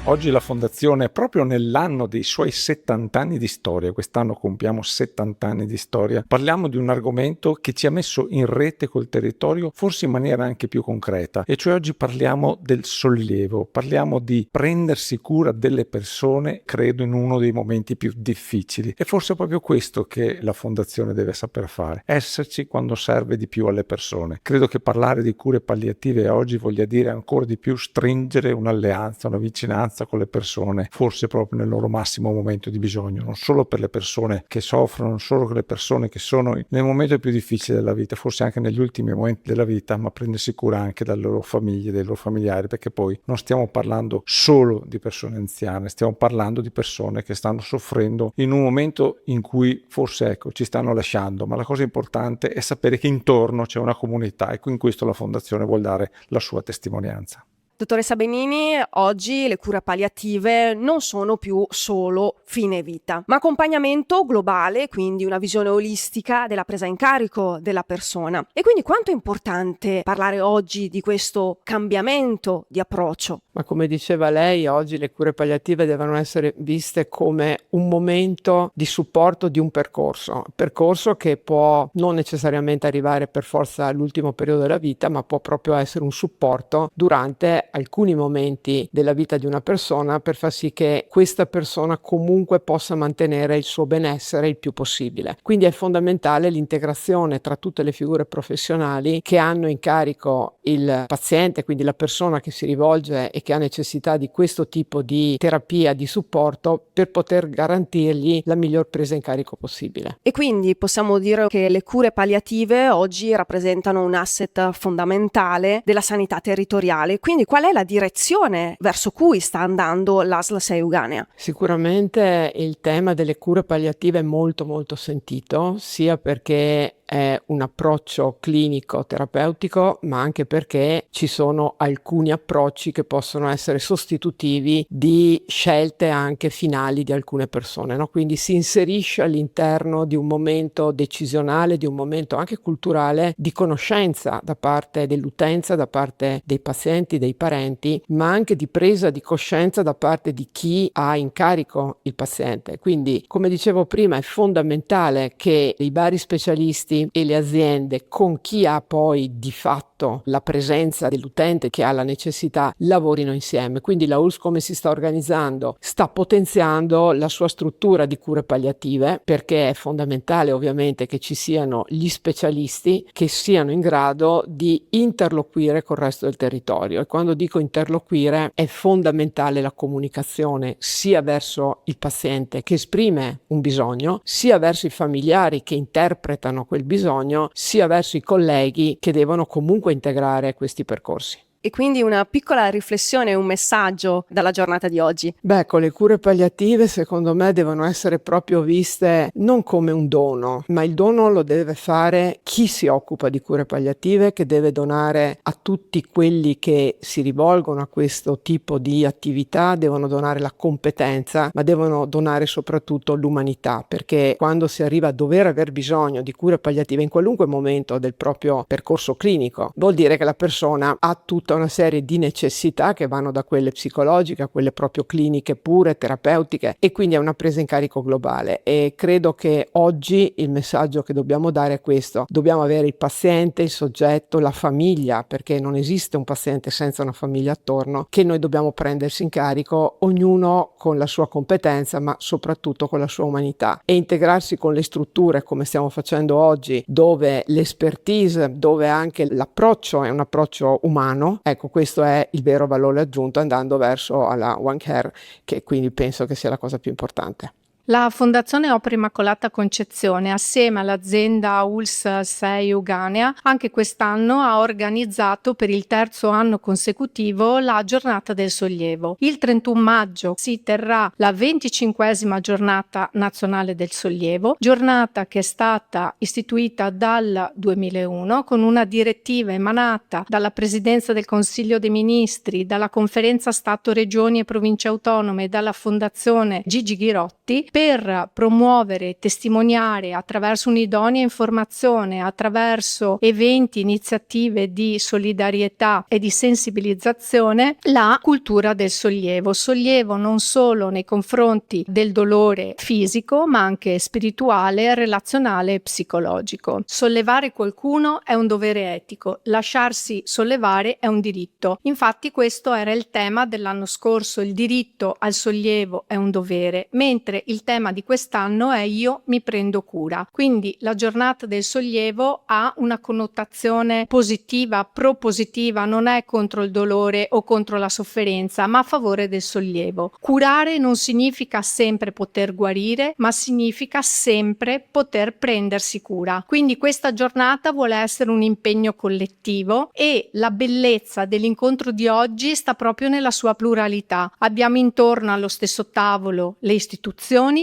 Oggi la Fondazione, proprio nell'anno dei suoi 70 anni di storia, quest'anno compiamo 70 anni di storia, parliamo di un argomento che ci ha messo in rete col territorio, forse in maniera anche più concreta, e cioè oggi parliamo del sollievo, parliamo di prendersi cura delle persone, credo in uno dei momenti più difficili. E forse è proprio questo che la Fondazione deve saper fare, esserci quando serve di più alle persone. Credo che parlare di cure palliative oggi voglia dire ancora di più stringere un'alleanza, una vicinanza con le persone, forse proprio nel loro massimo momento di bisogno, non solo per le persone che soffrono, non solo per le persone che sono nel momento più difficile della vita, forse anche negli ultimi momenti della vita, ma prendersi cura anche delle loro famiglie, dei loro familiari, perché poi non stiamo parlando solo di persone anziane, stiamo parlando di persone che stanno soffrendo in un momento in cui forse ci stanno lasciando, ma la cosa importante è sapere che intorno c'è una comunità e in questo la Fondazione vuol dare la sua testimonianza. Dottoressa Benini, oggi le cure palliative non sono più solo fine vita, ma accompagnamento globale, quindi una visione olistica della presa in carico della persona. E quindi quanto è importante parlare oggi di questo cambiamento di approccio? Ma come diceva lei, oggi le cure palliative devono essere viste come un momento di supporto di un percorso che può non necessariamente arrivare per forza all'ultimo periodo della vita, ma può proprio essere un supporto durante alcuni momenti della vita di una persona per far sì che questa persona comunque possa mantenere il suo benessere il più possibile. Quindi è fondamentale l'integrazione tra tutte le figure professionali che hanno in carico il paziente, quindi la persona che si rivolge e che ha necessità di questo tipo di terapia, di supporto, per poter garantirgli la miglior presa in carico possibile. E quindi possiamo dire che le cure palliative oggi rappresentano un asset fondamentale della sanità territoriale. Quindi qual è la direzione verso cui sta andando l'ASL 6 Euganea? Sicuramente il tema delle cure palliative è molto sentito, sia perché è un approccio clinico terapeutico, ma anche perché ci sono alcuni approcci che possono essere sostitutivi di scelte anche finali di alcune persone, no? Quindi si inserisce all'interno di un momento decisionale, di un momento anche culturale di conoscenza da parte dell'utenza, da parte dei pazienti, dei parenti, ma anche di presa di coscienza da parte di chi ha in carico il paziente. Quindi, come dicevo prima, è fondamentale che i vari specialisti e le aziende, con chi ha poi di fatto la presenza dell'utente che ha la necessità, lavorino insieme. Quindi la ULSS, come si sta organizzando, sta potenziando la sua struttura di cure palliative, perché è fondamentale ovviamente che ci siano gli specialisti che siano in grado di interloquire col resto del territorio. E quando dico interloquire è fondamentale la comunicazione sia verso il paziente che esprime un bisogno, sia verso i familiari che interpretano quel bisogno, sia verso i colleghi che devono comunque integrare questi percorsi. E quindi una piccola riflessione, un messaggio dalla giornata di oggi. Con le cure palliative secondo me devono essere proprio viste non come un dono, ma il dono lo deve fare chi si occupa di cure palliative, che deve donare a tutti quelli che si rivolgono a questo tipo di attività, devono donare la competenza, ma devono donare soprattutto l'umanità, perché quando si arriva a dover aver bisogno di cure palliative in qualunque momento del proprio percorso clinico, vuol dire che la persona ha tutta una serie di necessità che vanno da quelle psicologiche a quelle proprio cliniche pure, terapeutiche, e quindi è una presa in carico globale. E credo che oggi il messaggio che dobbiamo dare è questo: dobbiamo avere il paziente, il soggetto, la famiglia, perché non esiste un paziente senza una famiglia attorno, che noi dobbiamo prendersi in carico, ognuno con la sua competenza, ma soprattutto con la sua umanità, e integrarsi con le strutture come stiamo facendo oggi, dove l'expertise, dove anche l'approccio è un approccio umano. Ecco, questo è il vero valore aggiunto, andando verso alla One Care, che quindi penso che sia la cosa più importante. La Fondazione Opera Immacolata Concezione, assieme all'azienda ULSS 6 Euganea, anche quest'anno ha organizzato per il terzo anno consecutivo la Giornata del Sollievo. Il 31 maggio si terrà la 25esima Giornata Nazionale del Sollievo, giornata che è stata istituita dal 2001 con una direttiva emanata dalla Presidenza del Consiglio dei Ministri, dalla Conferenza Stato, Regioni e Province Autonome e dalla Fondazione Gigi Ghirotto, prodotti per promuovere e testimoniare attraverso un'idonea informazione, attraverso eventi, iniziative di solidarietà e di sensibilizzazione, la cultura del sollievo non solo nei confronti del dolore fisico, ma anche spirituale, relazionale e psicologico. Sollevare qualcuno è un dovere etico, lasciarsi sollevare è un diritto. Infatti questo era il tema dell'anno scorso, il diritto al sollievo è un dovere, mentre il tema di quest'anno è io mi prendo cura. Quindi la giornata del sollievo ha una connotazione positiva, propositiva, non è contro il dolore o contro la sofferenza, ma a favore del sollievo. Curare non significa sempre poter guarire, ma significa sempre poter prendersi cura. Quindi questa giornata vuole essere un impegno collettivo e la bellezza dell'incontro di oggi sta proprio nella sua pluralità. Abbiamo intorno allo stesso tavolo le istituzioni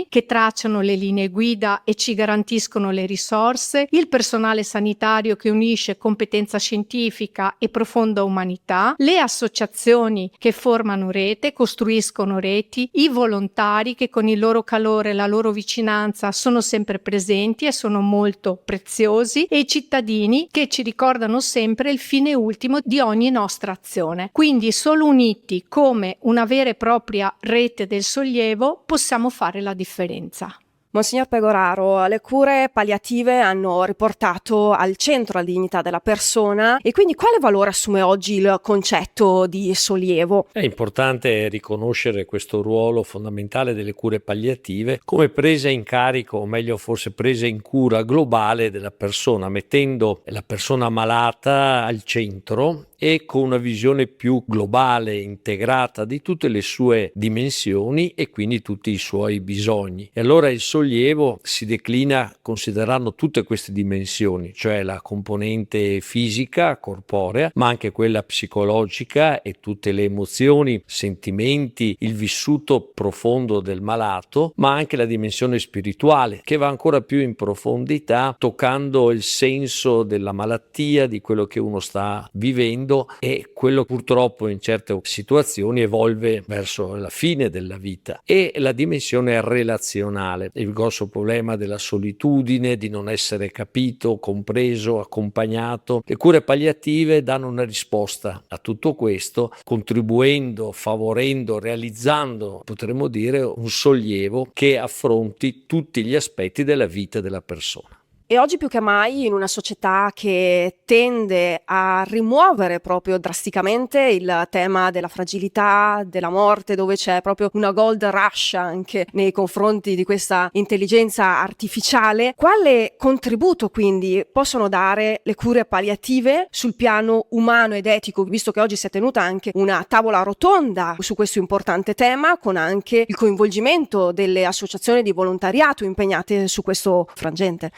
che tracciano le linee guida e ci garantiscono le risorse, il personale sanitario che unisce competenza scientifica e profonda umanità, le associazioni che formano rete, costruiscono reti, i volontari che con il loro calore e la loro vicinanza sono sempre presenti e sono molto preziosi, e i cittadini che ci ricordano sempre il fine ultimo di ogni nostra azione. Quindi solo uniti come una vera e propria rete del sollievo possiamo fare la differenza. Monsignor Pegoraro, le cure palliative hanno riportato al centro la dignità della persona e quindi quale valore assume oggi il concetto di sollievo? È importante riconoscere questo ruolo fondamentale delle cure palliative come presa in carico, o meglio forse presa in cura globale della persona, mettendo la persona malata al centro e con una visione più globale, integrata di tutte le sue dimensioni e quindi tutti i suoi bisogni. E allora il sollievo si declina considerando tutte queste dimensioni, cioè la componente fisica, corporea, ma anche quella psicologica e tutte le emozioni, sentimenti, il vissuto profondo del malato, ma anche la dimensione spirituale che va ancora più in profondità, toccando il senso della malattia, di quello che uno sta vivendo, e quello purtroppo in certe situazioni evolve verso la fine della vita, e la dimensione relazionale, il grosso problema della solitudine, di non essere capito, compreso, accompagnato. Le cure palliative danno una risposta a tutto questo, contribuendo, favorendo, realizzando, potremmo dire, un sollievo che affronti tutti gli aspetti della vita della persona. E oggi più che mai, in una società che tende a rimuovere proprio drasticamente il tema della fragilità, della morte, dove c'è proprio una gold rush anche nei confronti di questa intelligenza artificiale, quale contributo quindi possono dare le cure palliative sul piano umano ed etico, visto che oggi si è tenuta anche una tavola rotonda su questo importante tema, con anche il coinvolgimento delle associazioni di volontariato impegnate su questo frangente?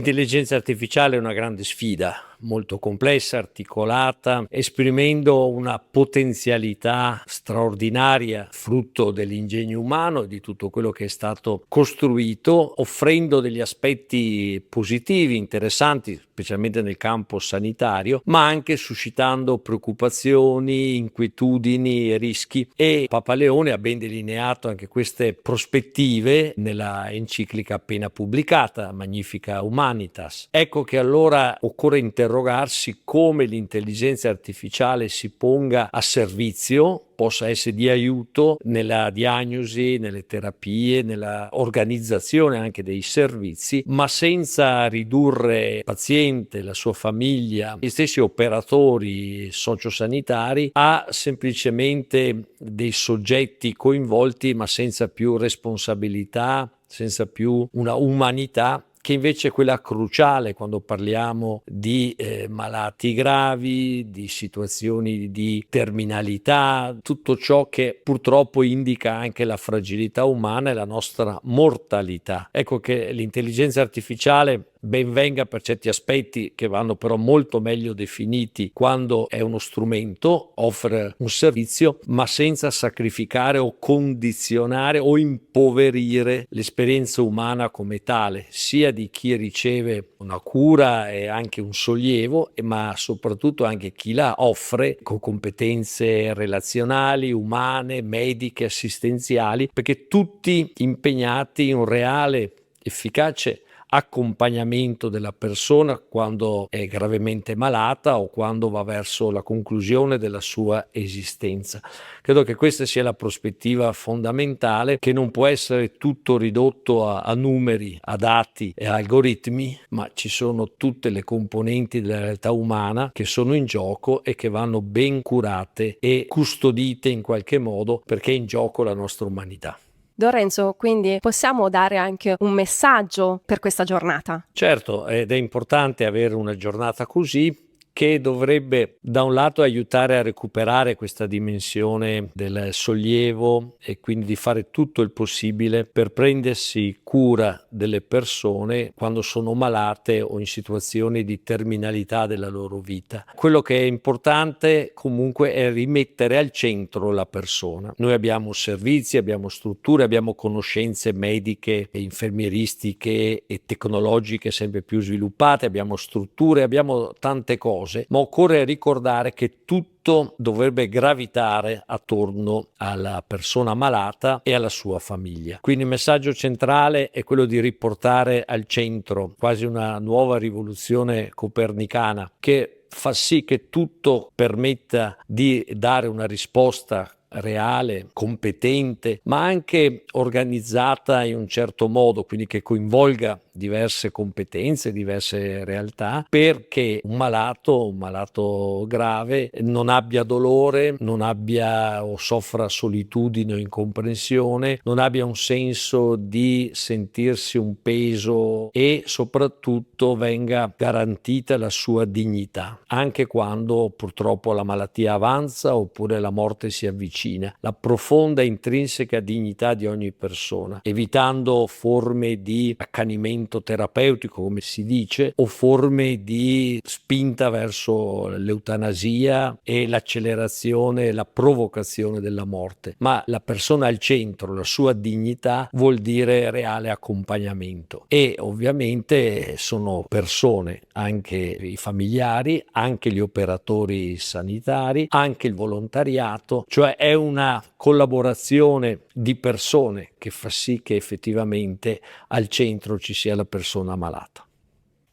L'intelligenza artificiale è una grande sfida, molto complessa, articolata, esprimendo una potenzialità straordinaria, frutto dell'ingegno umano e di tutto quello che è stato costruito, offrendo degli aspetti positivi, interessanti, specialmente nel campo sanitario, ma anche suscitando preoccupazioni, inquietudini e rischi. E Papa Leone ha ben delineato anche queste prospettive nella enciclica appena pubblicata, Magnificat Humanitas. Ecco che allora occorre interrogarsi come l'intelligenza artificiale si ponga a servizio, possa essere di aiuto nella diagnosi, nelle terapie, nella organizzazione anche dei servizi, ma senza ridurre il paziente, la sua famiglia, gli stessi operatori sociosanitari a semplicemente dei soggetti coinvolti, ma senza più responsabilità, senza più una umanità che invece è quella cruciale quando parliamo di malati gravi, di situazioni di terminalità, tutto ciò che purtroppo indica anche la fragilità umana e la nostra mortalità. Ecco che l'intelligenza artificiale ben venga per certi aspetti che vanno però molto meglio definiti quando è uno strumento, offre un servizio, ma senza sacrificare o condizionare o impoverire l'esperienza umana come tale, sia di chi riceve una cura e anche un sollievo, ma soprattutto anche chi la offre con competenze relazionali, umane, mediche, assistenziali, perché tutti impegnati in un reale, efficace accompagnamento della persona quando è gravemente malata o quando va verso la conclusione della sua esistenza. Credo che questa sia la prospettiva fondamentale, che non può essere tutto ridotto a numeri, a dati e a algoritmi, ma ci sono tutte le componenti della realtà umana che sono in gioco e che vanno ben curate e custodite in qualche modo, perché è in gioco la nostra umanità. Don Renzo, quindi possiamo dare anche un messaggio per questa giornata? Certo, ed è importante avere una giornata così, che dovrebbe da un lato aiutare a recuperare questa dimensione del sollievo e quindi di fare tutto il possibile per prendersi cura delle persone quando sono malate o in situazioni di terminalità della loro vita. Quello che è importante comunque è rimettere al centro la persona. Noi abbiamo servizi, abbiamo strutture, abbiamo conoscenze mediche e infermieristiche e tecnologiche sempre più sviluppate, abbiamo strutture, abbiamo tante cose, ma occorre ricordare che tutto dovrebbe gravitare attorno alla persona malata e alla sua famiglia. Quindi il messaggio centrale è quello di riportare al centro quasi una nuova rivoluzione copernicana che fa sì che tutto permetta di dare una risposta reale, competente, ma anche organizzata in un certo modo, quindi che coinvolga diverse competenze, diverse realtà, perché un malato grave non abbia dolore, non abbia o soffra solitudine o incomprensione, non abbia un senso di sentirsi un peso e soprattutto venga garantita la sua dignità, anche quando purtroppo la malattia avanza oppure la morte si avvicina. La profonda intrinseca dignità di ogni persona, evitando forme di accanimento terapeutico, come si dice, o forme di spinta verso l'eutanasia e l'accelerazione e la provocazione della morte. Ma la persona al centro, la sua dignità, vuol dire reale accompagnamento. E ovviamente sono persone, anche i familiari, anche gli operatori sanitari, anche il volontariato, cioè è una collaborazione di persone che fa sì che effettivamente al centro ci sia la persona malata.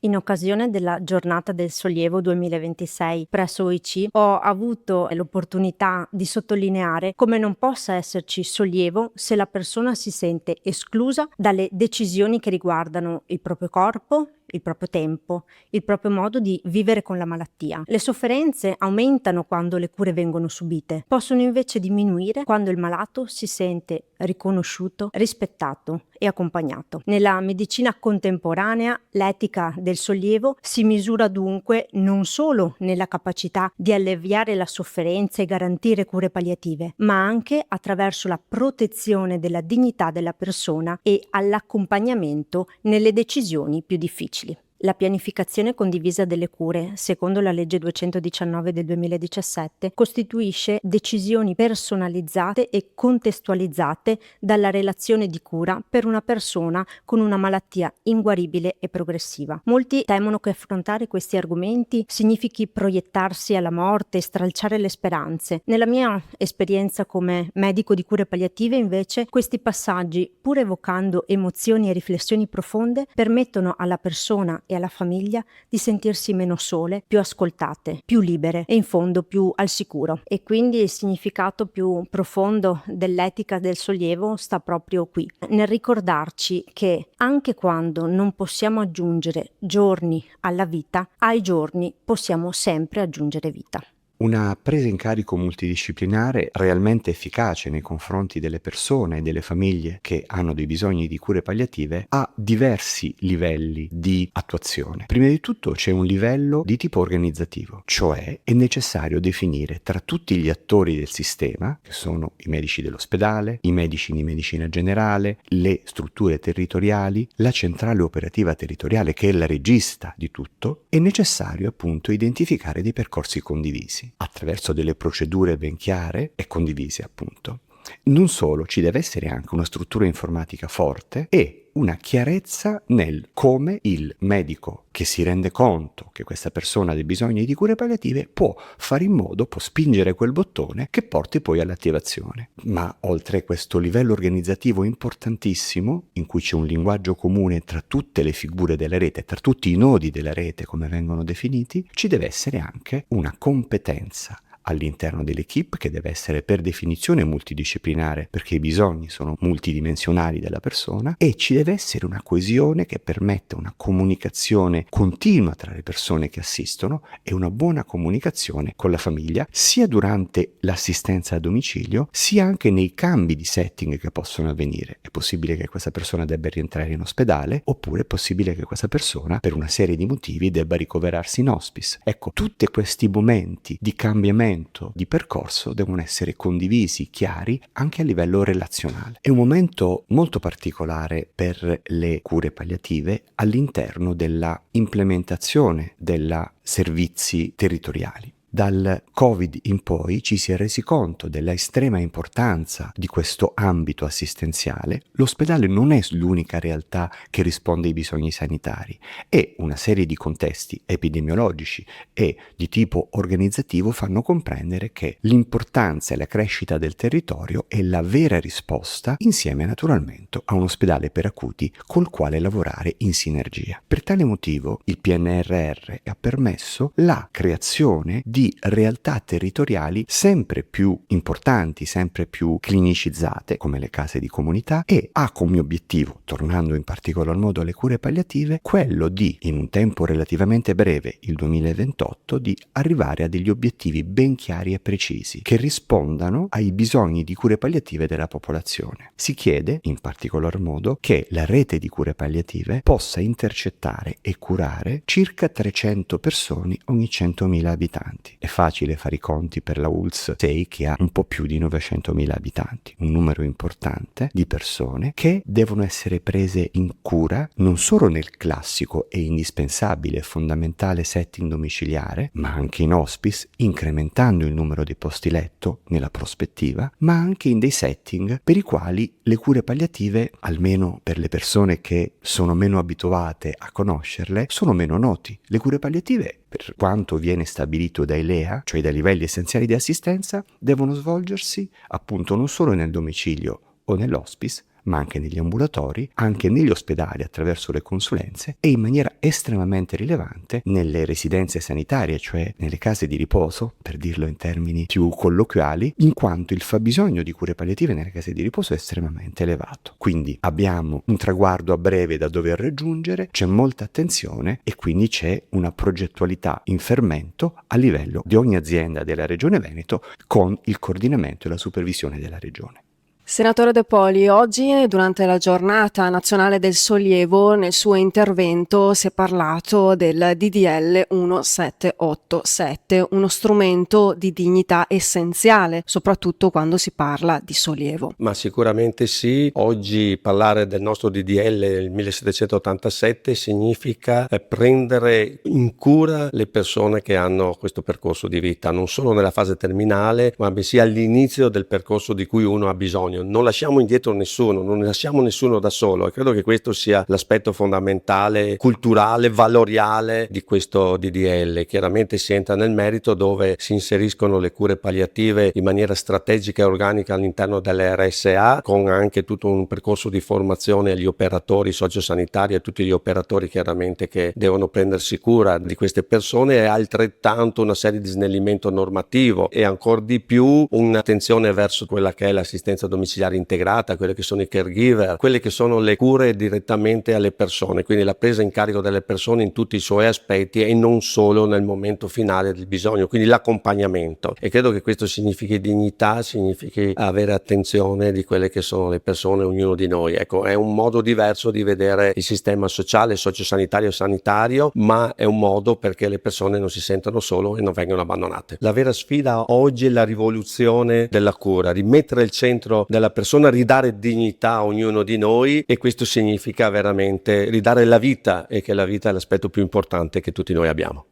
In occasione della Giornata del Sollievo 2026 presso OIC ho avuto l'opportunità di sottolineare come non possa esserci sollievo se la persona si sente esclusa dalle decisioni che riguardano il proprio corpo, il proprio tempo, il proprio modo di vivere con la malattia. Le sofferenze aumentano quando le cure vengono subite, possono invece diminuire quando il malato si sente riconosciuto, rispettato e accompagnato. Nella medicina contemporanea l'etica del sollievo si misura dunque non solo nella capacità di alleviare la sofferenza e garantire cure palliative, ma anche attraverso la protezione della dignità della persona e all'accompagnamento nelle decisioni più difficili. La pianificazione condivisa delle cure, secondo la legge 219 del 2017, costituisce decisioni personalizzate e contestualizzate dalla relazione di cura per una persona con una malattia inguaribile e progressiva. Molti temono che affrontare questi argomenti significhi proiettarsi alla morte e stralciare le speranze. Nella mia esperienza come medico di cure palliative, invece, questi passaggi, pur evocando emozioni e riflessioni profonde, permettono alla persona e alla famiglia di sentirsi meno sole, più ascoltate, più libere e in fondo più al sicuro. E quindi il significato più profondo dell'etica del sollievo sta proprio qui, nel ricordarci che anche quando non possiamo aggiungere giorni alla vita, ai giorni possiamo sempre aggiungere vita. Una presa in carico multidisciplinare realmente efficace nei confronti delle persone e delle famiglie che hanno dei bisogni di cure palliative ha diversi livelli di attuazione. Prima di tutto c'è un livello di tipo organizzativo, cioè è necessario definire tra tutti gli attori del sistema, che sono i medici dell'ospedale, i medici di medicina generale, le strutture territoriali, la centrale operativa territoriale che è la regista di tutto, è necessario appunto identificare dei percorsi condivisi attraverso delle procedure ben chiare e condivise appunto. Non solo, ci deve essere anche una struttura informatica forte e una chiarezza nel come il medico che si rende conto che questa persona ha dei bisogni di cure palliative può fare in modo, può spingere quel bottone che porti poi all'attivazione. Ma oltre a questo livello organizzativo importantissimo, in cui c'è un linguaggio comune tra tutte le figure della rete, tra tutti i nodi della rete come vengono definiti, ci deve essere anche una competenza all'interno dell'equipe che deve essere per definizione multidisciplinare perché i bisogni sono multidimensionali della persona e ci deve essere una coesione che permette una comunicazione continua tra le persone che assistono e una buona comunicazione con la famiglia sia durante l'assistenza a domicilio sia anche nei cambi di setting che possono avvenire. È possibile che questa persona debba rientrare in ospedale oppure è possibile che questa persona per una serie di motivi debba ricoverarsi in hospice. Ecco, tutti questi momenti di cambiamento di percorso devono essere condivisi, chiari anche a livello relazionale. È un momento molto particolare per le cure palliative all'interno della implementazione della servizi territoriali. Dal Covid in poi ci si è resi conto della estrema importanza di questo ambito assistenziale. L'ospedale non è l'unica realtà che risponde ai bisogni sanitari e una serie di contesti epidemiologici e di tipo organizzativo fanno comprendere che l'importanza e la crescita del territorio è la vera risposta insieme naturalmente a un ospedale per acuti col quale lavorare in sinergia. Per tale motivo il PNRR ha permesso la creazione di realtà territoriali sempre più importanti, sempre più clinicizzate, come le case di comunità, e ha come obiettivo, tornando in particolar modo alle cure palliative, quello di, in un tempo relativamente breve, il 2028, di arrivare a degli obiettivi ben chiari e precisi, che rispondano ai bisogni di cure palliative della popolazione. Si chiede, in particolar modo, che la rete di cure palliative possa intercettare e curare circa 300 persone ogni 100.000 abitanti. È facile fare i conti per la ULSS 6 che ha un po' più di 900.000 abitanti, un numero importante di persone che devono essere prese in cura non solo nel classico e indispensabile e fondamentale setting domiciliare, ma anche in hospice, incrementando il numero dei posti letto nella prospettiva, ma anche in dei setting per i quali le cure palliative, almeno per le persone che sono meno abituate a conoscerle, sono meno noti. Le cure palliative, per quanto viene stabilito dai LEA, cioè dai livelli essenziali di assistenza, devono svolgersi appunto non solo nel domicilio o nell'hospice, ma anche negli ambulatori, anche negli ospedali attraverso le consulenze e in maniera estremamente rilevante nelle residenze sanitarie, cioè nelle case di riposo, per dirlo in termini più colloquiali, in quanto il fabbisogno di cure palliative nelle case di riposo è estremamente elevato. Quindi abbiamo un traguardo a breve da dover raggiungere, c'è molta attenzione e quindi c'è una progettualità in fermento a livello di ogni azienda della Regione Veneto con il coordinamento e la supervisione della Regione. Senatore De Poli, oggi durante la giornata nazionale del sollievo nel suo intervento si è parlato del DDL 1787, uno strumento di dignità essenziale, soprattutto quando si parla di sollievo. Ma sicuramente sì, oggi parlare del nostro DDL il 1787 significa prendere in cura le persone che hanno questo percorso di vita, non solo nella fase terminale, ma bensì all'inizio del percorso di cui uno ha bisogno. Non lasciamo indietro nessuno, non lasciamo nessuno da solo e credo che questo sia l'aspetto fondamentale, culturale, valoriale di questo DDL. Chiaramente si entra nel merito dove si inseriscono le cure palliative in maniera strategica e organica all'interno delle RSA, con anche tutto un percorso di formazione agli operatori sociosanitari e a tutti gli operatori chiaramente che devono prendersi cura di queste persone, e altrettanto una serie di snellimento normativo e ancora di più un'attenzione verso quella che è l'assistenza domiciliare domiciliare integrata, quelle che sono i caregiver, quelle che sono le cure direttamente alle persone, quindi la presa in carico delle persone in tutti i suoi aspetti e non solo nel momento finale del bisogno, quindi l'accompagnamento. E credo che questo significhi dignità, significhi avere attenzione di quelle che sono le persone, ognuno di noi. Ecco, è un modo diverso di vedere il sistema sociale, sociosanitario e sanitario, ma è un modo perché le persone non si sentano solo e non vengono abbandonate. La vera sfida oggi è la rivoluzione della cura, rimettere al centro della persona, ridare dignità a ognuno di noi, e questo significa veramente ridare la vita, e che la vita è l'aspetto più importante che tutti noi abbiamo.